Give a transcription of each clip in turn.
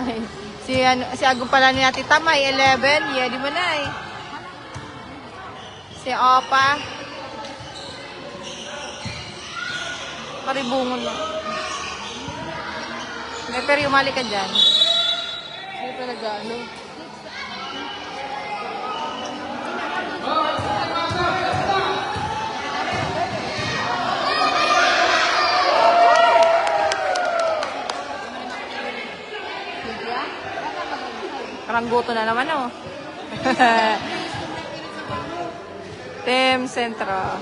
Ay, si Agong pala ni Ate Tamay, 11. Yeah, di mo na eh. Si Opa. Paribungon lang. Pero umali ka dyan. Hindi talaga, ano. Karanggoto na naman, oh. Team Centro.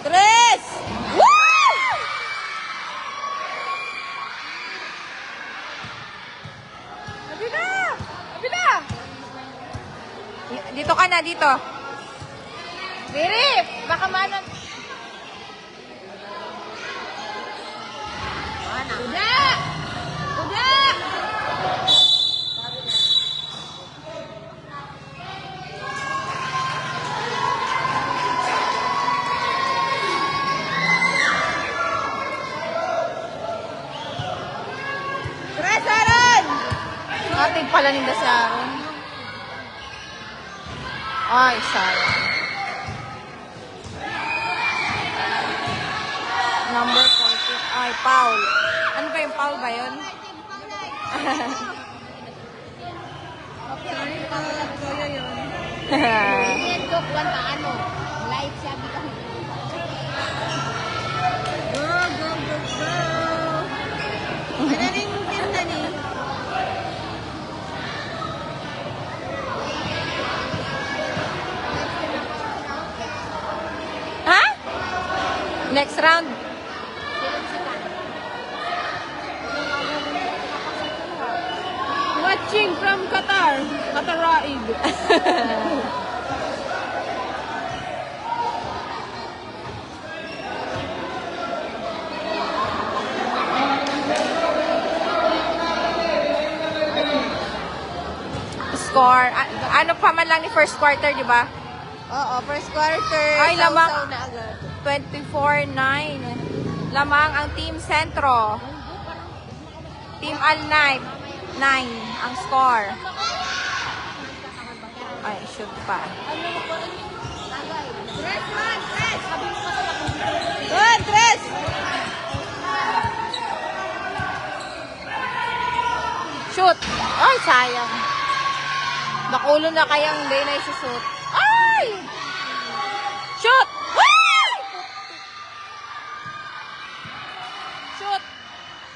Tres! Woo! Abila! Abila! Dito ka na, dito. Riri! Baka manan. Uda! Uda! Tresaron! Ating pala ninda sa aron. Ay, sayang. Number 40. Ay, Paul. Ano ba yung Paul ba yun? Ha? Next round. Watching from Qatar. Qataraid. Score. Ano pa man lang ni first quarter, di ba? Oo, first quarter. Ay, lamang. Na agad. 24-9. Lamang ang Team Centro. Team Al-9. 9 ang score. Ay, shoot pa. Good, Tres! Shoot! Ay, sayang. Nakulo na kayang hindi na isushoot. Ay! Shoot! Ay! Shoot!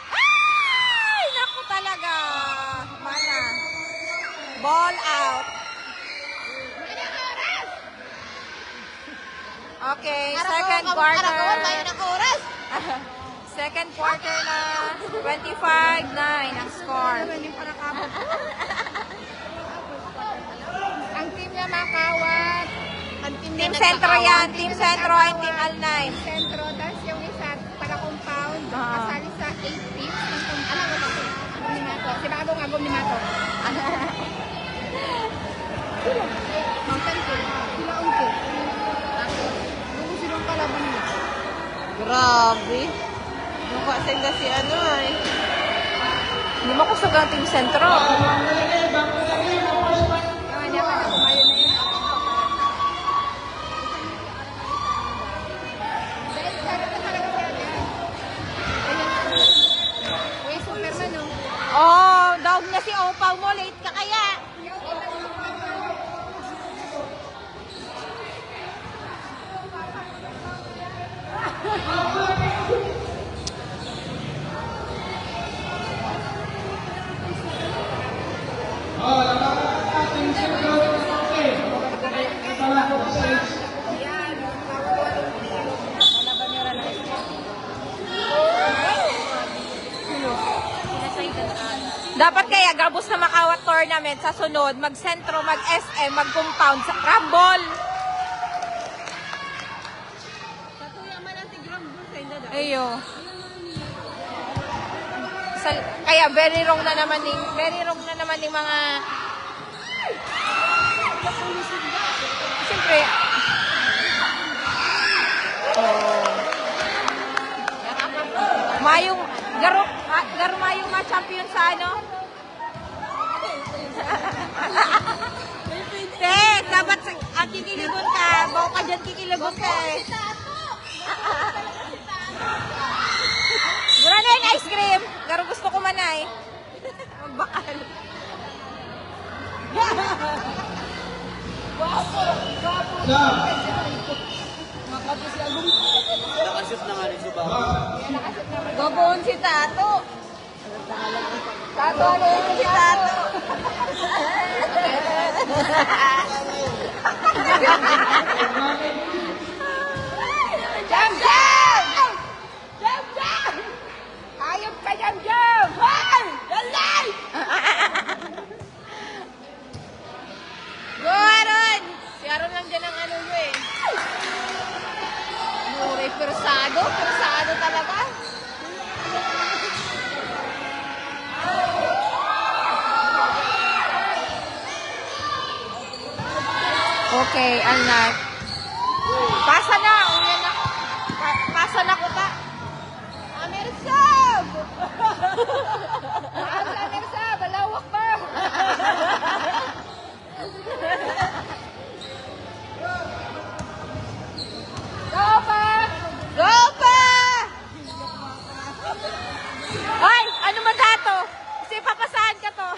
Ay! Naku talaga. Mana. Ball out. Okay, second quarter. Second quarter na 25-9 ang score. Ang team niya makawat. Ang Team Centro yan. Team Centro ay Team Al-9. Centro, tapos yung isa taga-compound. Kasali sa 8 teams. Ano ba ito? Agom si Bagong Agom ni Mato. Mountain team. Sila ungkit. Tapos silang kalaban niya. Grabe. Mukha sila si ano ay. Hindi mo kusagang Team Centro. Oh, dog na si Opal mo. Late ka kaya. Dapat kaya gabos na makawat tournament sa sunod, mag-sentro, mag-SM, mag-compound sa Rumble. Ayo. Kaya very wrong na naman ng mga siyempre Mayong, garo mayong ma-champion sa ano? Te, dapat ang kikiligon ka. Bawa ka dyan kikiligon ka eh. Gura na yung ice cream. Garo gusto ko man ay. Bakal. Nakashoot na nga rin si Baka. Baboon si Tato. Tato, ano yun si Tato? Jam Jam! Jam Jam! Ayop ka Jam Jam! Hoy! Dalay! Go, Aaron! Si Aaron lang dyan ang ano mo eh. Mure, persado talaga. Okay, anak. Pasa na. Uwi na. Pasa na ko ta. Amersab! Amersab! Balawak ba? Go pa! Go pa! Ay, ano man dato? Kasi papasahan ka to.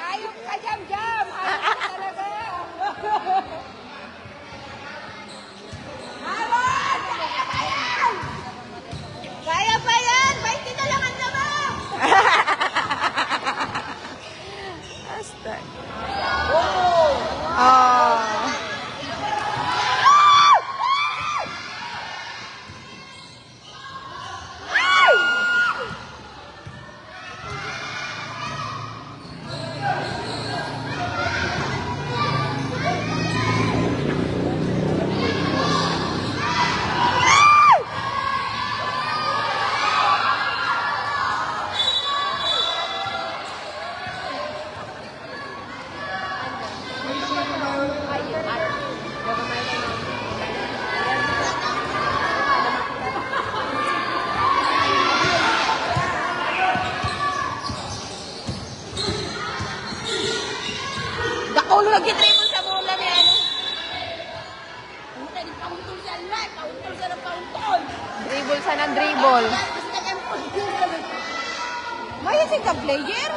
Ayop ka Jam Jam! Ayop ka talaga! Aaron! Kaya pa yan! Kaya pa yan! 20 na lang ang naman! Basta. Oh. Dakulo nag-triple sa bola ni ano. Dribble sa ng dribble. May ising ka player?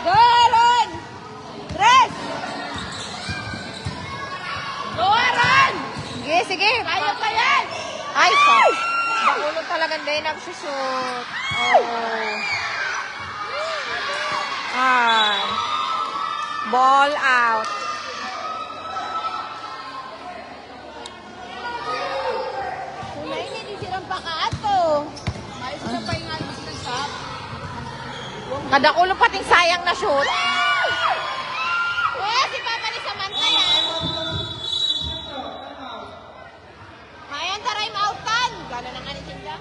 Go, Aaron! Tres! Go Aaron! Sige, sige. Kaya pa yan! Ay, sus. Bakulo talaga din nagsushoot. Oh. Ay. Ball out. Kulay niya, di sirang pakaato. Kadakulo pating sayang na shoot. Eh, si Papa ni Samantha yan. Mayan ta time outan. Gano'n na nga ni Tinda.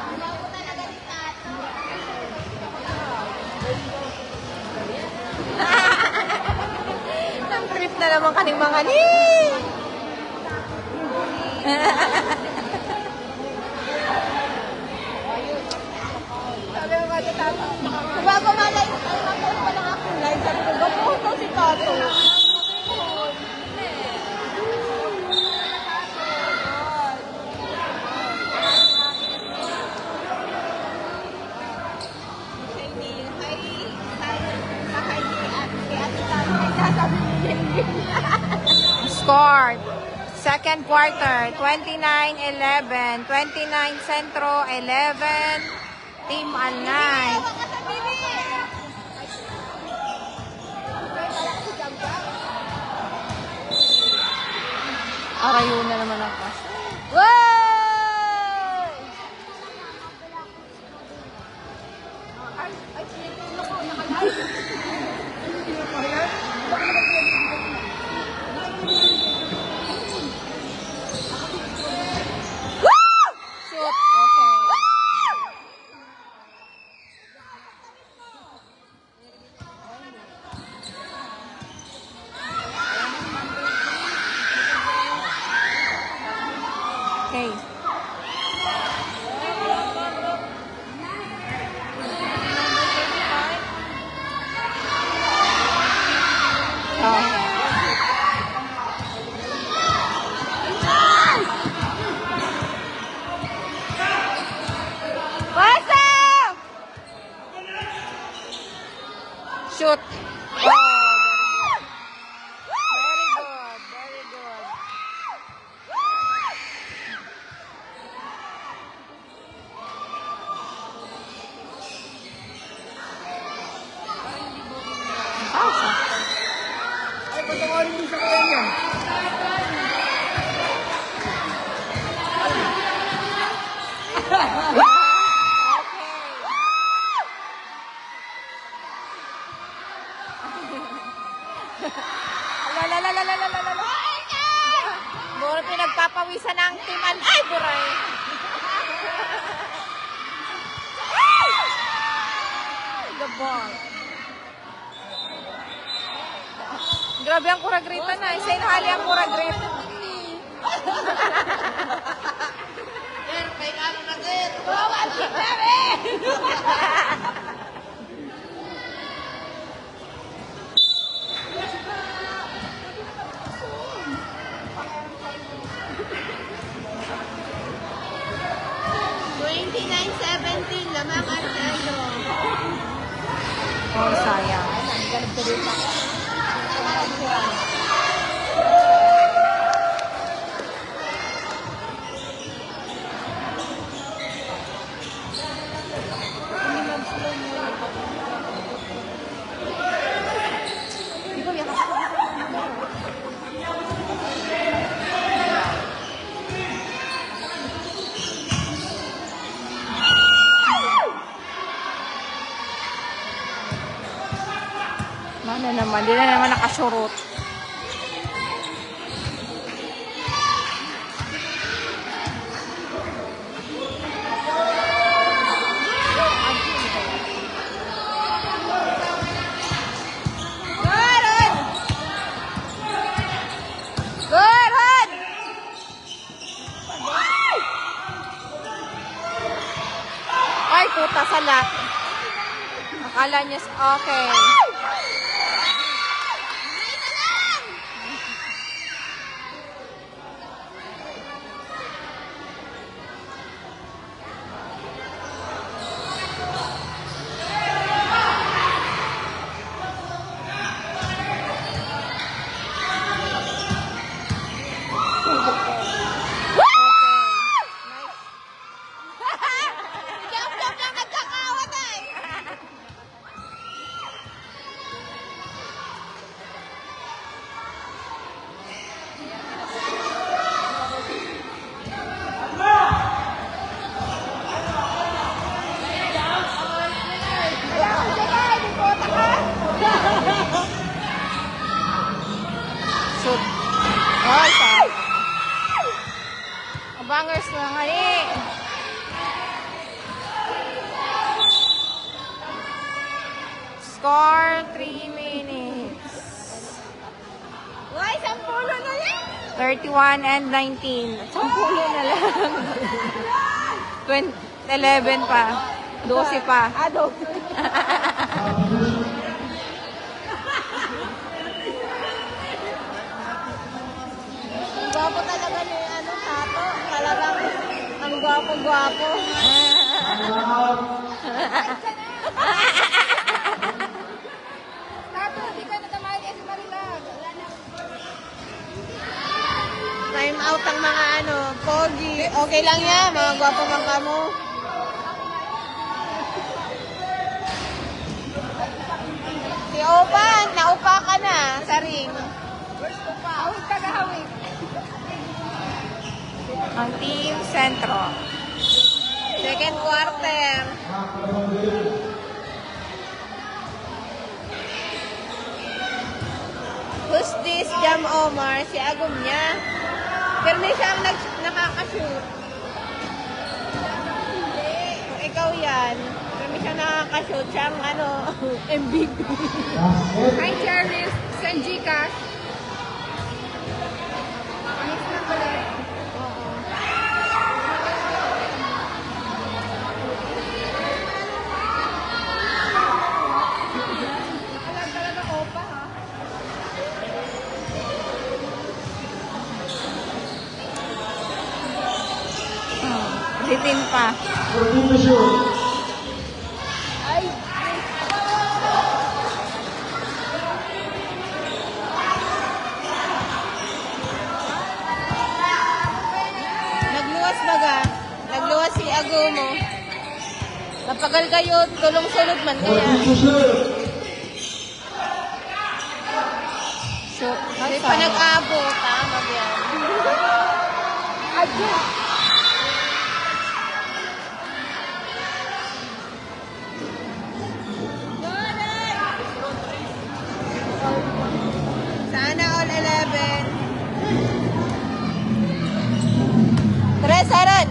Wala ko talaga ni Tato. Ang trip na naman kaning mga ni. Sabi mo ba si Tato? Bago malay, ay mapost pa lang ako live. Sabi ko, gapost daw si Tato. Score. Second quarter, 29-11. 29 Centro, 11 Team Alnay. Arayo na naman ang pas. Okay. Oh. Pasok! Shoot. Oh, very good. Very good. Pausa. Ay, patawarin mo sa kanya. Buro pinagpapawisan ng timan. Ay, buray! The ball. Grabe ang kuragrita na. Isa yung hali ang kuragrit. Lamang Arnaldo. Oh, sayang. Mana naman, di na naman nakasurot. Ay, puta sa lat. Akala niya, okay. Shoot. Ay, sayang. Bangers na nga eh. Score 3 minutes. Uy, 10 na lang. 31 and 19. 10 na lang. 11 pa. 12 pa. Ah, 12. Gwapo talaga ni Tato. Talagang ang gwapo-gwapo. Tato, di ka natamali sa Marilag. Wala na. Time out ang mga pogi. Okay lang yan, mga gwapo mang kamo. Si Opan, naupa ka na sa ring. Hawig ka na hawig. Ang Team Centro. Second quarter. Who's this Jam Omar? Si Agum niya. Pero may siyang nakakashoot. Kung ikaw yan, pero may siyang nakakashoot. Siyang MVP. Hi, Cherries. Send Gcash. Mix na pala. Bitin pa. Nagluwas baga. Nagluwas si Agomo. Napagal kayo, tulong sunod man kaya. So, Hindi pa nag-abot, tama yan. Sana all 11. Tres, Aaron.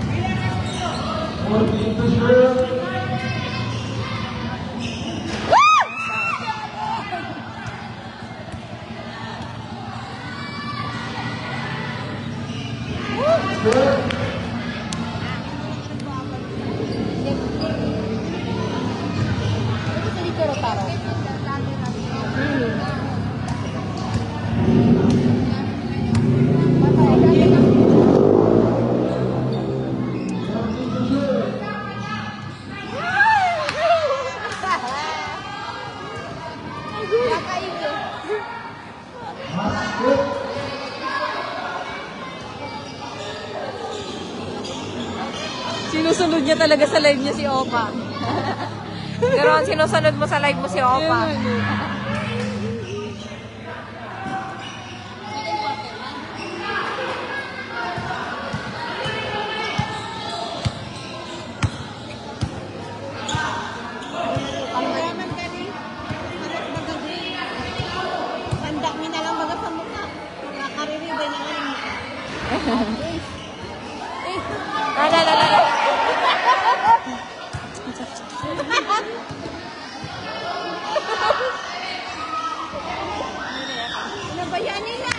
sinusunod niya talaga sa live niya si Opa. Pero ang sinusunod mo sa live mo si Opa. Tanda mi na lang baga sa mukha. Nakariribay na lang yung mukha. La. Ano ba yan nila?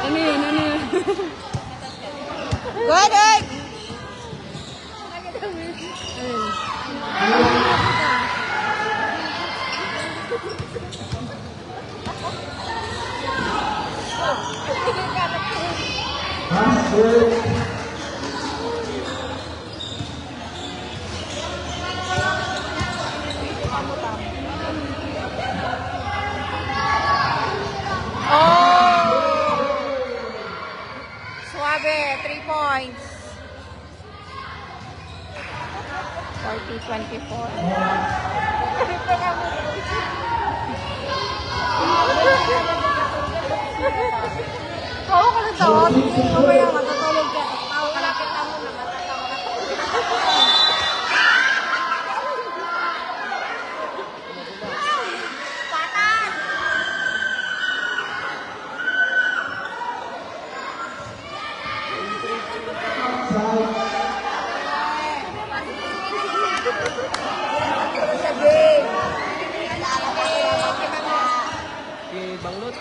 Ano yun? Good, good. Suave, 3 points. 40-24. Tawa ka na tawa. Mamaya matutulog ka. Tawa ka na kita mo na matatawa na. Banglot.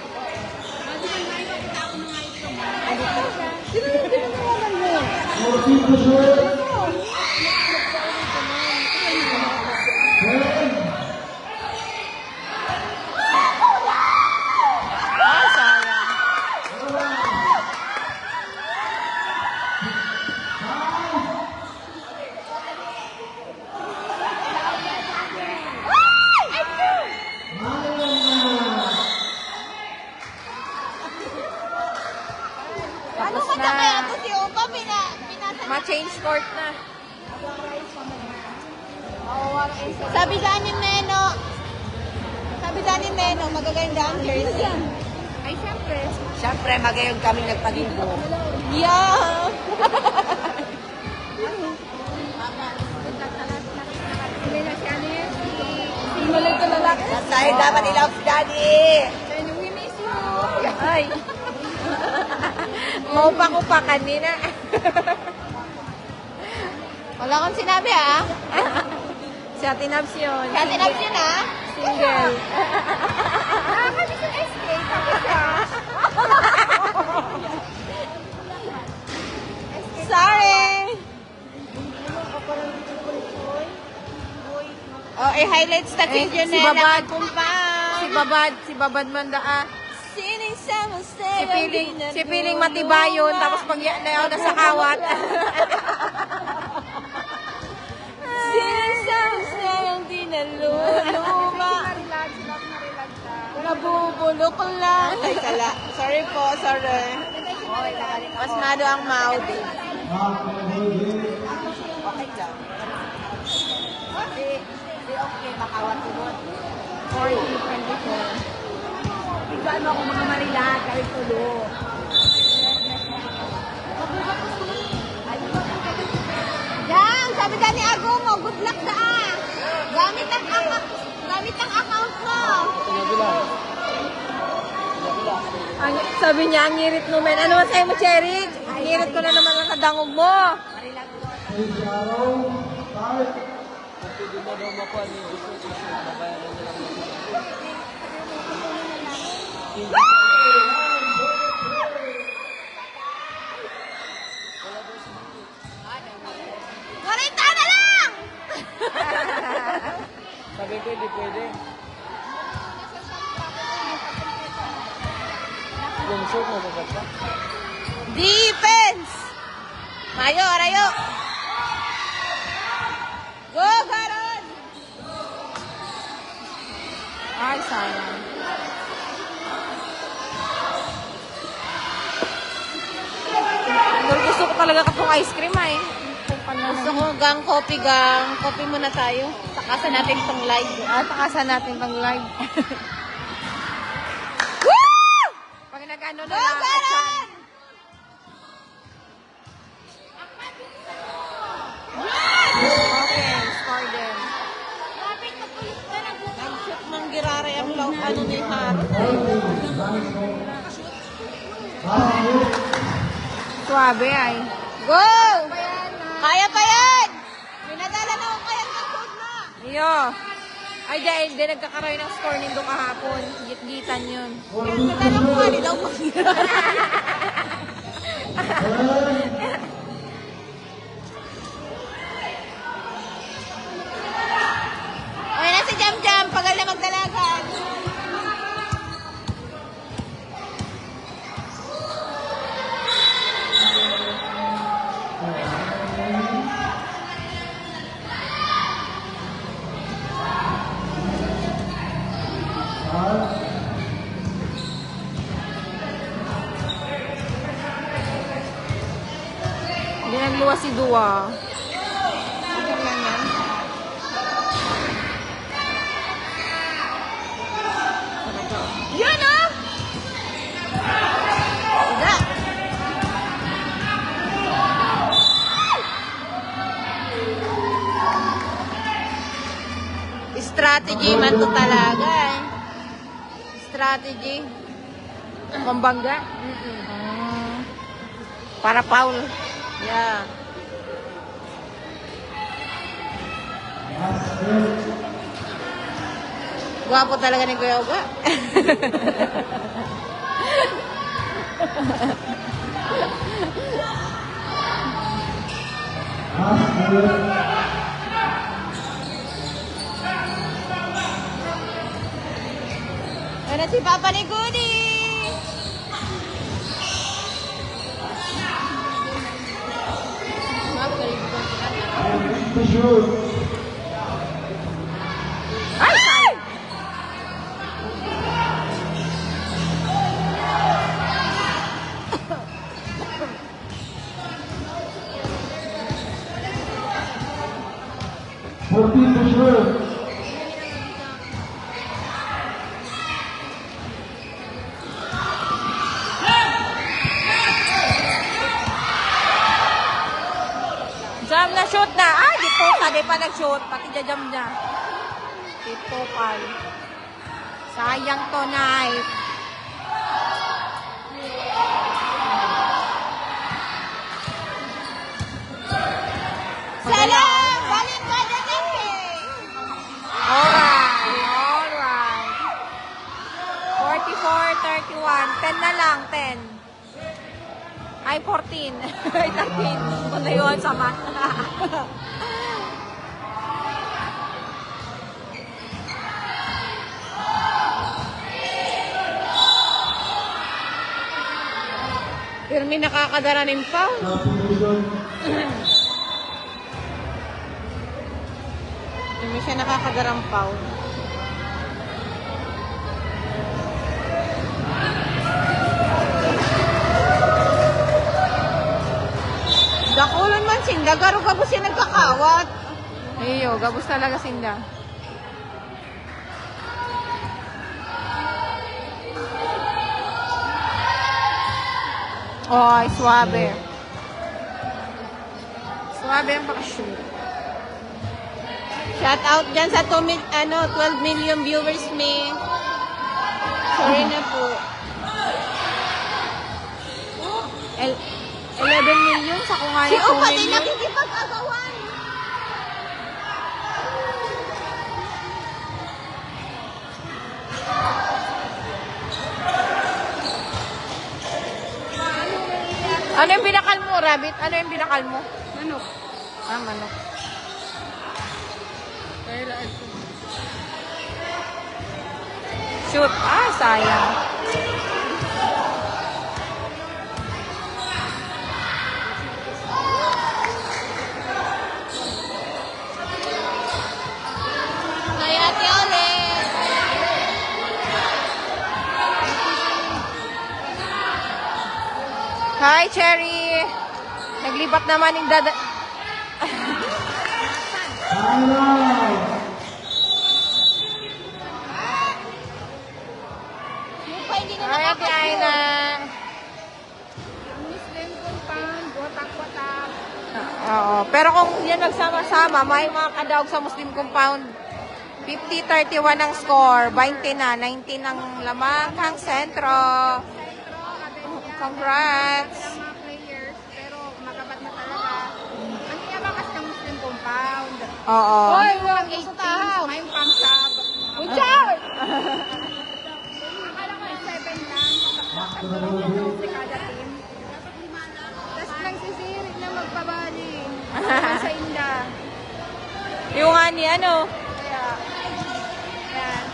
Ano Tapos ka na. kaya ito si Opa? Pinasa Ma-change court na. Sabi dyan ni Neno, magaganda ang jersey. Ay, syempre. Siyempre, magayon kami nagpagimbo. Yeah! Hindi na siya ano yan. Malag ka lalaki. Dahil dapat nila si Daddy. And we miss you. Ay. Maupa ko pa kanina. Wala kang sinabi ah. Si Ate Nabs yun. Kaya tinapos yun ah. Single. Kami sa SK. Tapos siya. Sorry! Oh, i-highlights na video si na Babad. kumpang. Si Babad Manda. Sining sa Si Piling matibayon, tapos pag yan na sa kawat. Sinasams na yung dinaluluma. Relax, love na relax ka. Nabubulok lang. Ay, sala. Sorry po, sorry. Mas mado ang mouth. Okay lang. Okay, makawat mo. 40, 24. Ikaw mo ako mga marilahat, kahit tulo. Yang, sabi ka ni Ago mo, good luck na ah. Gamit ang account mo. Sabi niya, ang ngirit mo, men. Ano man sa'yo mo, Cherry? Ang ngirit ko na naman ang kadangog mo. Marita na lang! Sabi ko, hindi pwede. Yung shoot mo, sabat pa? Defense! Mayo, arayo! Go, Garon! Ay, sayang. Pero gusto ko talaga katong ice cream, ay. Gusto ko gang. Coffee muna tayo. Takasan natin tong live. Takasan natin pang live. Woo! Pag nag-ano na Go, lang, Garon! okay, score din. Nag-shoot ng girare ang ano ni Haro. Suabe, ay. Go! Kaya pa yan! Minadala na ako kaya ng code na. Iyo. Ay, dahil din nagkakaroon ng score nindo kahapon. Git-gitan yun. Minadala ko nga nila ako. Okay na si Jam Jam. Pagal na magdalagan. Hindi nagluwas si Dua. Yun ah! Ida. Strategy man to talaga eh. Strategy. Mambangga. Para Paul. Yeah. Gwapo talaga ni Kuya Uga. Ano si Papa ni Goody? Ay! Jam na shoot na. Ay, dito ka. Di pa nag-shoot. Pati jam niya. Dito pa. Sayang to, knife. Salam! Balik ka na natin! Alright. Alright. 44-31. 10 na lang. 10. Ay, 14. Ay, 13. Kung na yun sa mat. Pero may nakakadara ng pound. Hindi siya nakakadarang pound. Dakulan man sinda, garo ka po siya nagkakawat. Iyo, gabos talaga sinda. Oh, ay suabe. Suabe ang pakashoot. Shout out dyan sa 12 million viewers me. Sorry na po. 11 million sa kung nga Si na 2 Upa din million. nakikipag-agawan. Ano yung binakal mo, Rabbit? Ano yung binakal mo? Manok. Ah, manok. Shoot. Ah, sayang. Ay, Ate Ole. Hi, Cherry. Naglipat naman yung dada... Upa, hindi na Hi, Ate Aina. Muslim compound, watak-watak. Oo. Pero kung yan nagsama-sama, may mga kadaog sa Muslim compound. 50-31 ang score. 20 na. 19 ang lamang kang sentro. Congrats. Walang mga players, pero magabat na talaga. Ang iyabakas ng Muslim compound. Oo. Hoy, Yung wag pang sa 18, tahaw. may pang sub. Uchaw! Akala ko yung 7 lang. Tatlo si kada team. Tapos nagsisiri na magpabali. Sa inda. Yung nga ni ano. Kaya, yan.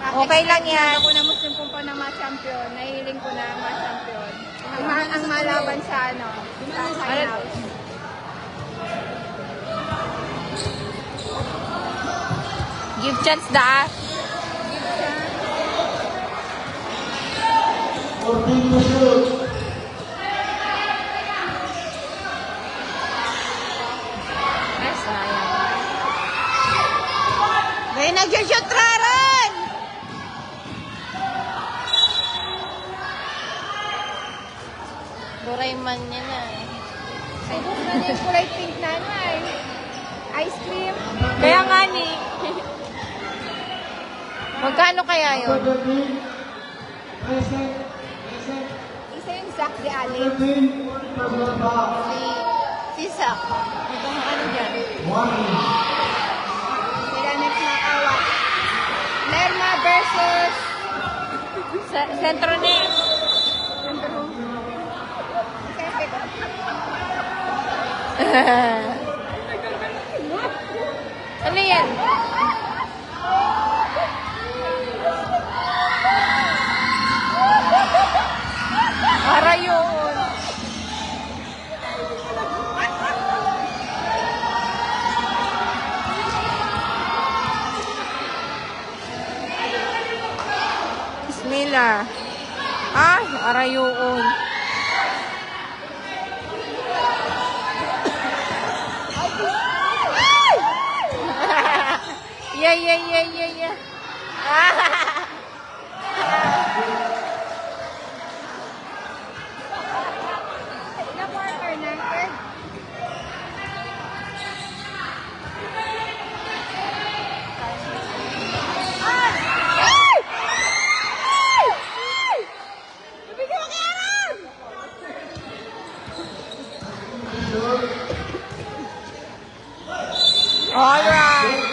Okay lang yan. Ako na Muslim compound na ma-champion. Nahihiling ko na ma-champion. Ang malaban sa sa finals. Give chance da. Ay, sayang. May nag-shoot raran! Doraemon niya na. Ubus na niya yung kulay pink na ice cream. Kaya nga ni. Magkano kaya yun? Isa yung Zac de Alip. Si Sak. Itong ano dyan. Sila next na awat. Lerma versus Sentro net. Ano yan? Para yun. Bismillah. Ah, para yun. Yeah. na partner na. Third. Alright.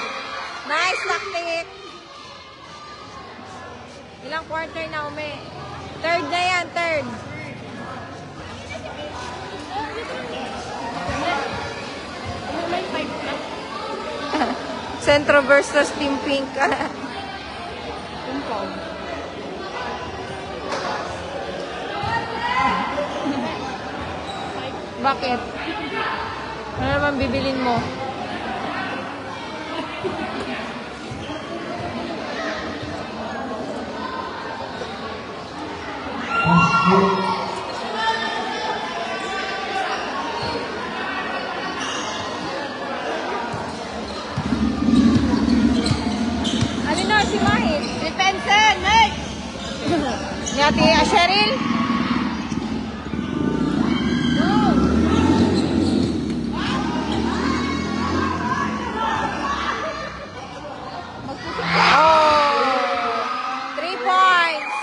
Nice, Laktik. Ilang quarter na, Ume? Third na yan, third. Centro versus Team Pink. Bakit? Ano naman bibilin mo? Ano na si Mahit? Depensen, Meg! Ni Ate Cheryl? Oh! 3 points.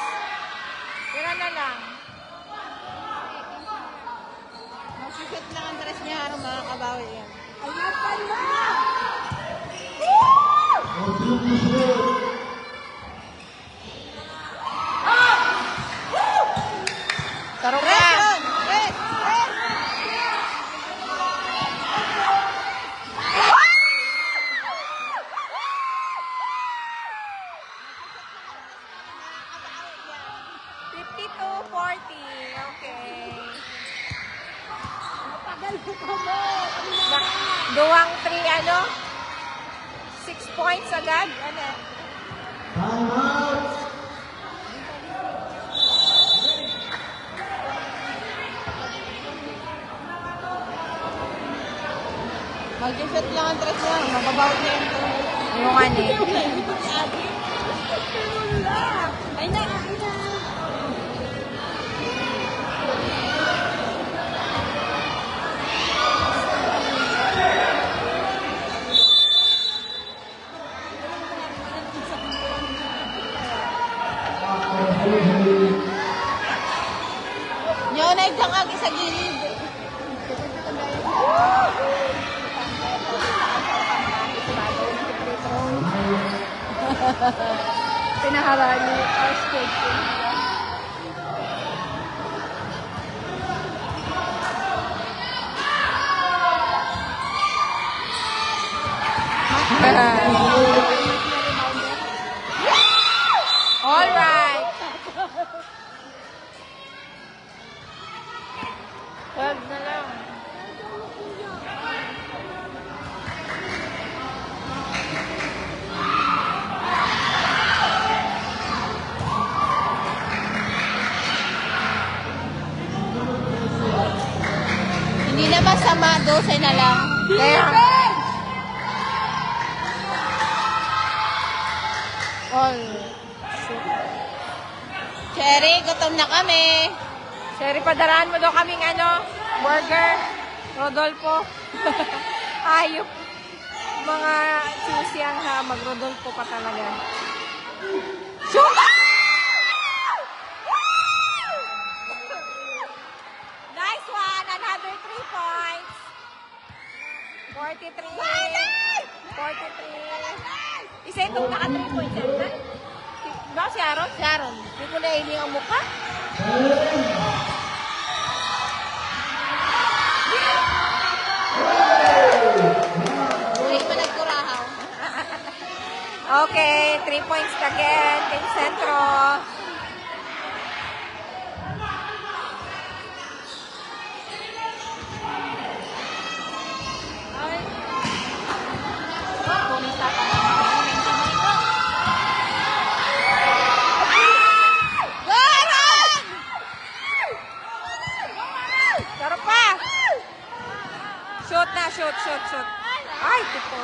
Tira na lang. Magsisit lang ang dress niya, harang mga kabawi yan. Taro ka. Press! Press! Press! $52.40. Okay. Duwang 3 ano? 6 points agad? Ano? Magsisit lang ang dress niya, mababawi niya yung tulog. Yung ano eh. Ay na, ay na. Yung naigdangag sa gilid. Pinaharani. Austin. All right. 12 na lang. Hindi na masama, 12 na lang. Kaya, all. Cherry, gutom na kami. Sherry, padalaan mo daw kaming ano, burger, Rodolfo. Ayop. Mga choosy yan ha, mag-Rodolfo pa talaga. Sugar! Nice one, another 3 points. 43. 43. Isa itong naka 3 points. Ba si Aaron? Si Aaron. Hindi ko nailing ang mukha. Hindi pa nagkurahaw. Okay, 3 points again. Team Centro. Taro pa! Shoot na, shoot, shoot, shoot. Ay, tipo.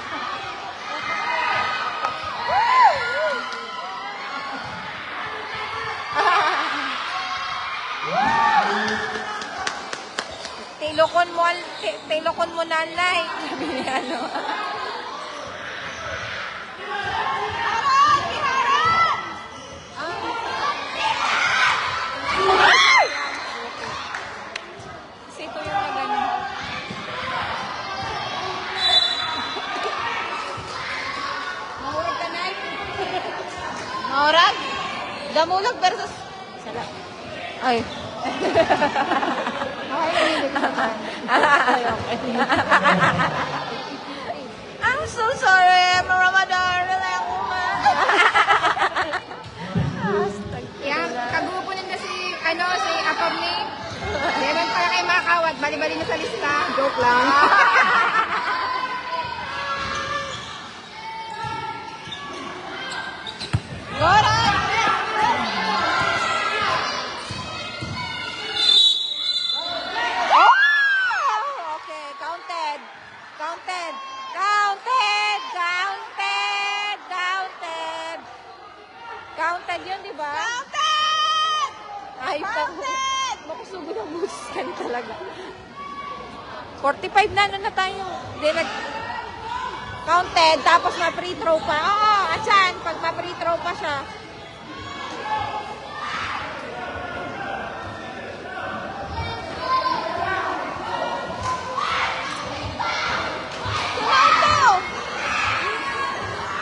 Tilokon mo nanay. Sabi ni ano. Kasi ito yung nagano. Mahurag ka na. Mahurag? Damulag versus... Sala. Ay. I'm so sorry, Ramadan. Wala ako ma. Yan, kagupo na si, si Apam ni. Meron para kay Makawa. Ba't bali-bali na sa lista? Joke lang. Oh! Okay, counted. Counted. Counted. Counted. Counted. Counted yun, di ba? Counted! Ay, counted! Makusugod ang busis ka na talaga. 45 na, ano na tayo? Di, counted, tapos ma-free throw pa. Oo, atyan, pag ma-free throw pa siya.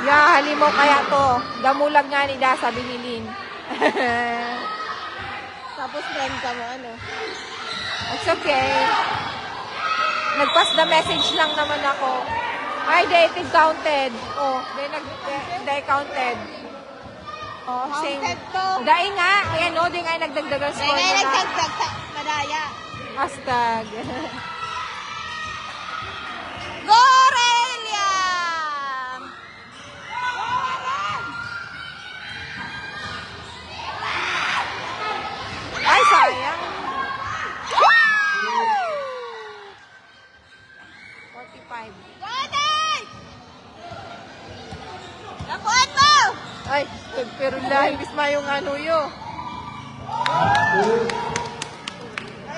Ya, halimaw kaya to. Damulag nga ni Da, sabi ni Lin. Tapos friend ka mo, ano? It's okay. Nag-pass the message lang naman ako. Ay, they counted. Oh, they counted. Oh, same. Counted to. Dahil nga, ayan o, di nga nagdagdagan score Kaya nila. nagdagdag sa madaya. Hashtag. Gorelia! Ay, sayang. 45. Nakuhan mo! Ay, pero lahibis ma yung ano yun.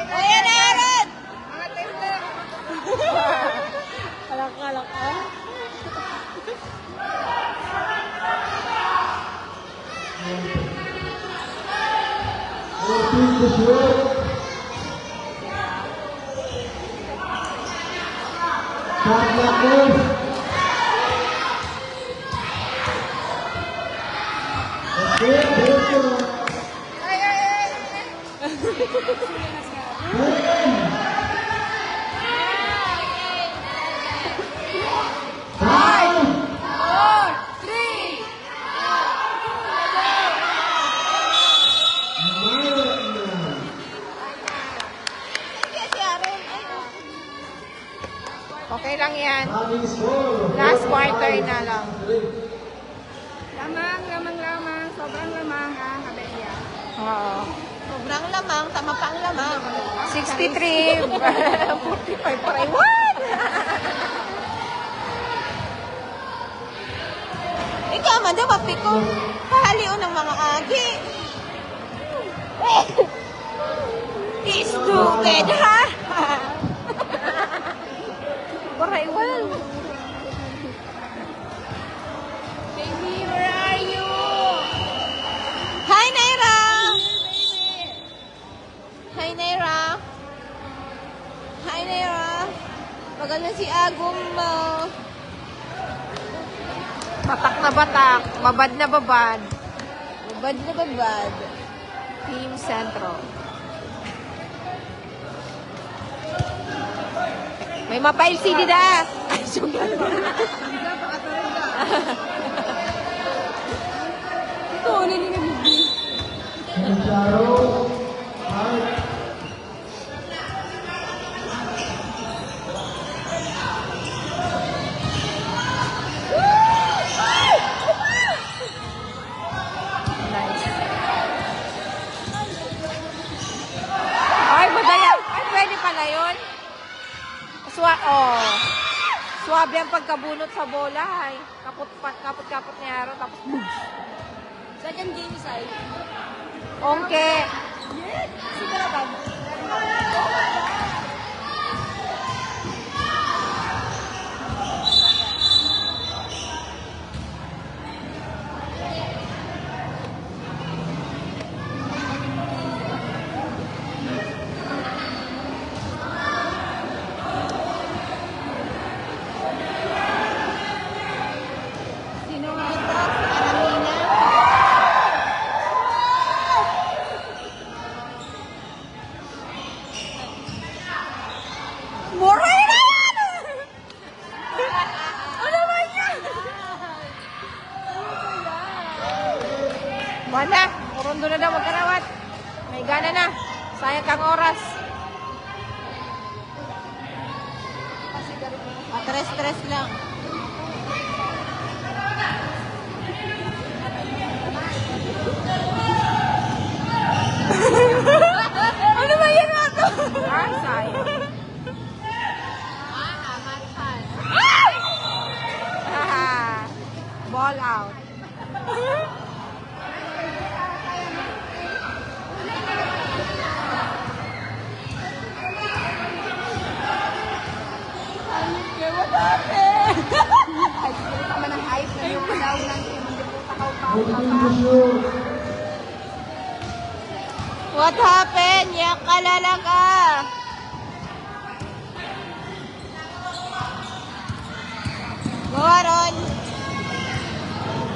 Kuya na Aaron! Mga tender. Alak ka. Okay lang yan. Last quarter na lang. Lamang. Sobrang lamang ang kabelya. Oo. Sobrang lamang, tama pa ang lamang. 63. 45 pa rin. What? Ikaw man daw, mapiko. Pahaliw ng mga agi. Stupid, ha? Paraiwan. Baby, where are you? Hi, Naira! Hi, Naira! Hi, Naira! Bagal na si Agum mo. Batak na batak. Babad na babad. Babad na babad. Team Centro. May mapail si Dida. Ay, sugal. Ito, naninamigin. Nice. Ay, madaya. Ay, pwede pala yun. Suwabe ang pagkabunot sa bola. Ay, kapot ni Aaron. Tapos, boom. Second game side. Ongke. Sigurado. Sino nga ito? Morena! Ano ba yan? Mana, urundo na daw magkarawat. May gana na. Sayang kang oras. Tres-tres lang. Ano ba yan ito? Arsay. Ball out. Tama ng hype na yung daw ng team. Hindi po takaw pa. What happened? Yak ka lalaga. Go, Aaron.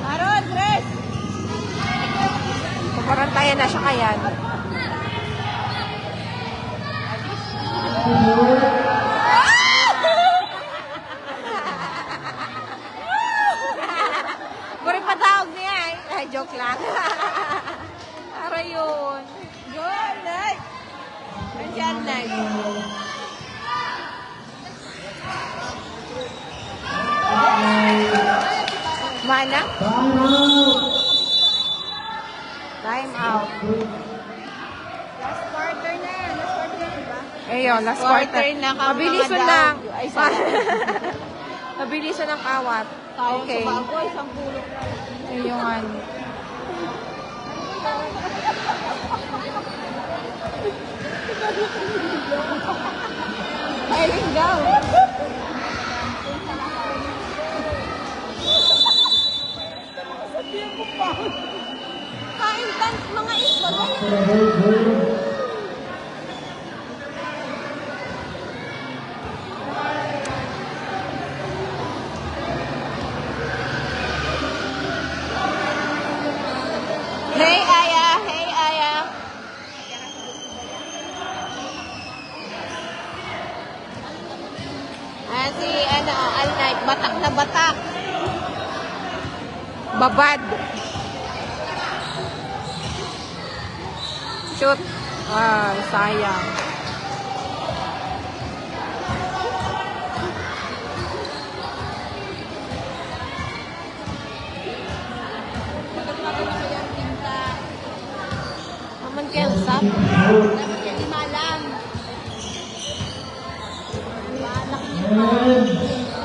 Aaron, rest. Paparantayan na siya kayan. Puri patawag niya eh. Ay, joke lang. Para yun. Go, Night. Nandiyan, Night. Mana? Time out. Last quarter na. Last quarter na, diba? Ayun, last Quarter quarter. na ka, Mabilisan mga lang. dog. Ay, sorry. Mabilisan ng kawat. Okay. Isang pulok na. Ayun. Ay, linggaw. Kain tan mga iswa. Hey, Aya. Hey, Aya. Si Al-Night, batak na batak. Babad. Shoot. Ah, sayang. Naman kaya usap. Dapat yan lima lang. Anak niya.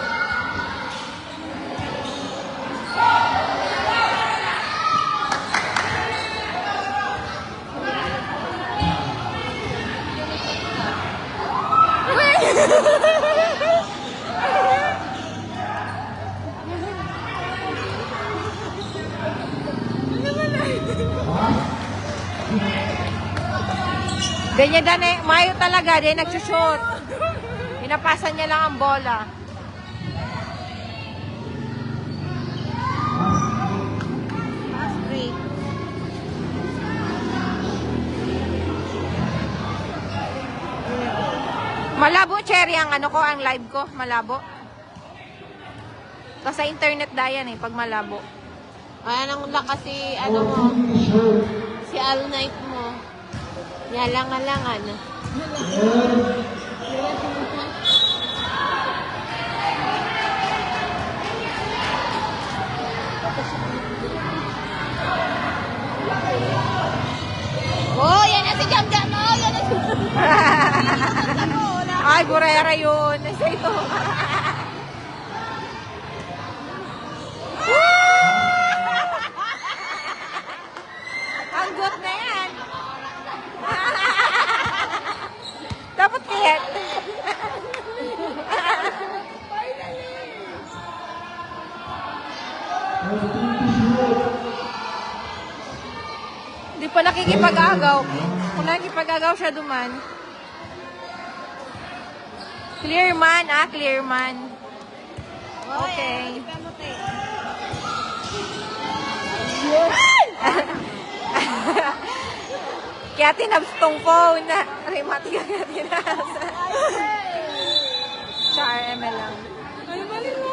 Ganyan dan eh. Mayo talaga. Di nagsushoot. Pinapasan niya lang ang bola. Pass break. Malabo, Cherry, ang ano ko, ang live ko. Malabo. Kasi sa internet dayan eh, pag malabo. Ayan ang lakas si, ano mo, si Al-Night mo. Yalang-alangan. Oh, yan na si Jam-Jam. Oh, yan na si Ay, burera yun. Nasa ito. Ang good na yan. Dapat kaya. Hindi pa nakikipag-agaw. Kung nakikipag-agaw siya duman. Clear man, clear man. Okay. Kaya tinabs tong phone. Remat ka kaya tinabs. Sa RML lang. Ay, mali mo.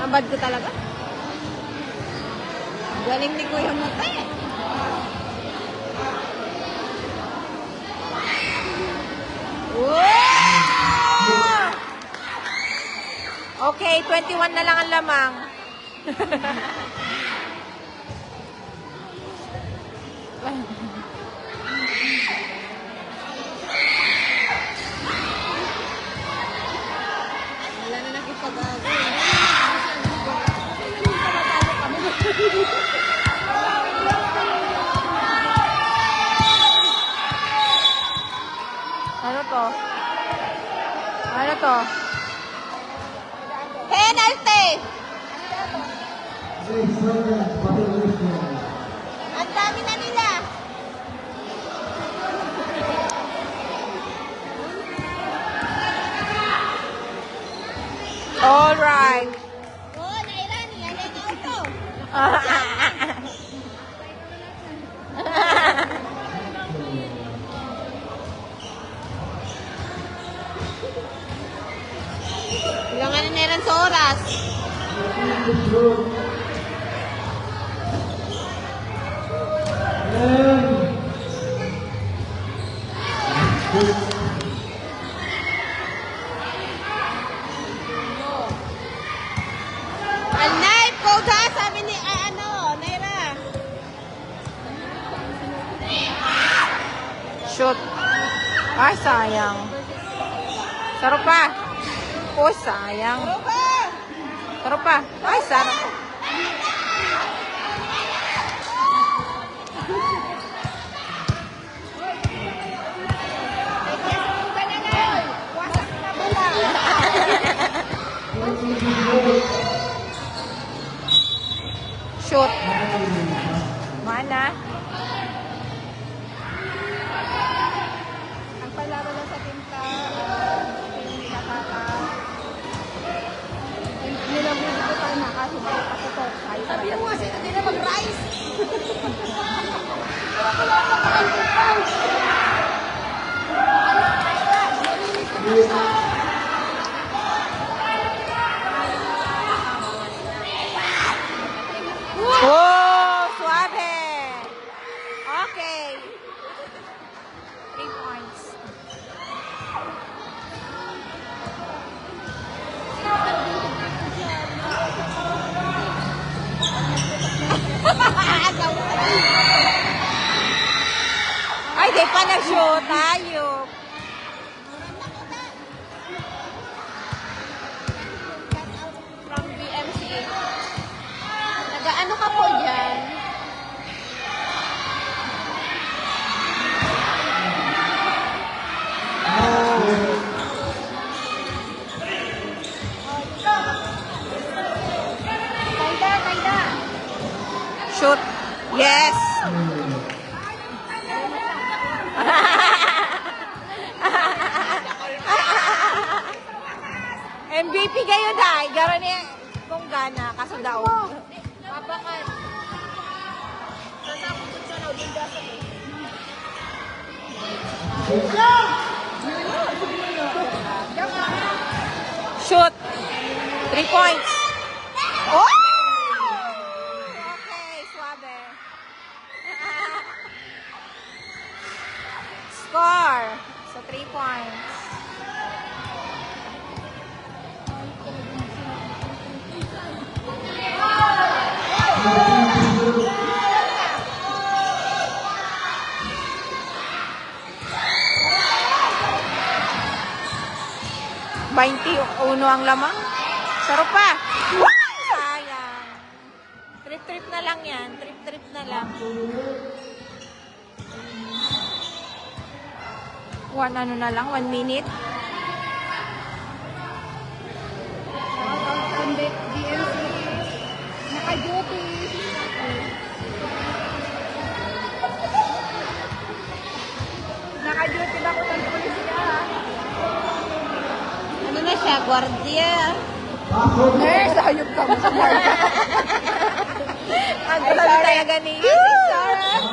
Tambad ko talaga. Galing ni Kuya Mute. Wow! Okay, 21 na lang ang lamang. Wala na nakipag-ago. Ano to? Ano to? Penalty! Ang dami na nila. All right. Oh, nairani. Yan yung auto. Ilangan na meron sa oras. Ang knife ko da, sabi ni, Naira. Shoot. Ay, sayang. Sarap pa. Oh, sayang. Rupa! Sarap pa. Ay, sarap. Shoot. Mana? Ang palaban lang sa tinta, yung nakaka... Nilang mo tayo na kasi makatutok. Sabi mo kasi, hindi na mag-rice. Oh, suave. Okay. 3 points. Ay, di pa nag-shoot tayo. From BMC. Nag-ano ka po dyan? Kaida. Shoot. Yes. MVP kayo dahil. Garo niya kung gana. Kaso daw. Papakan. Sasakot sa na din dasa mo. Shoot. 3 points. Oh! Okay, suave. Score. So, 3 points. Uno ang lamang. Sarap pa. Sayang. Trip-trip na lang yan. Trip-trip na lang. 1 minute. Ang BMC. Naka-duty. Naka-duty ba ko ng pulisya? Ano na siya? Guardia. Nurse, ayop ka mo sa guardia. Ang gulo talaga ni Sarah.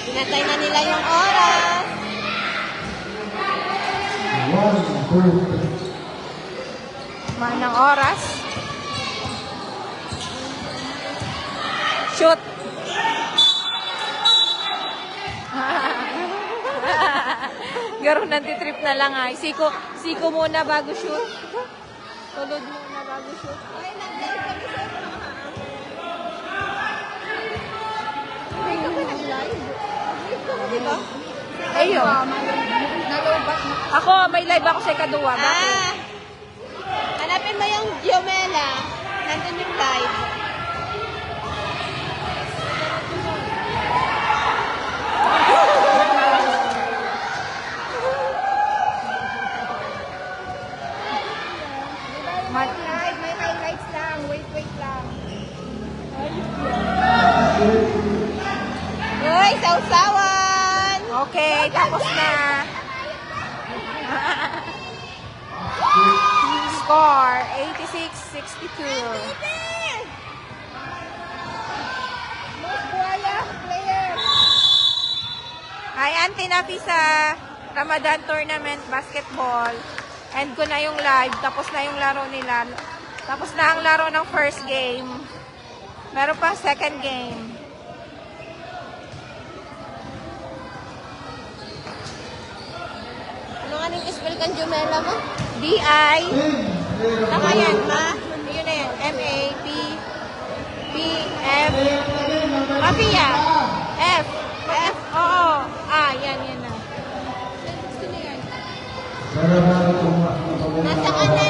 Pinatay na nila yung oras. Manang oras. Shoot. Garo nantitrip na lang ay. Siko muna bago shoot. Tulod muna bago shoot. May ka ba nag-live? Nag-live ka mo, di ba? Ayun. Nalobat na. Ako, may live ako sa ikaduwa. Bakit? Hanapin mo yung Giomela. Nandun yung live. Live, may highlights lang. Wait lang. Uy, sausawan! Okay, tapos na. Score, 86-62. Most buhaya player. Hi, Auntie Nafi sa Ramadan Tournament Basketball. End ko na yung live. Tapos na yung laro nila. Tapos na ang laro ng first game. Meron pa second game. Ano nga ning spell kang Giomela mo? B-I. Tama yan, ma. Yun na yan. M-A-P. P-F. Mafia. F. F. Oo. Yan na. Nasa ka na?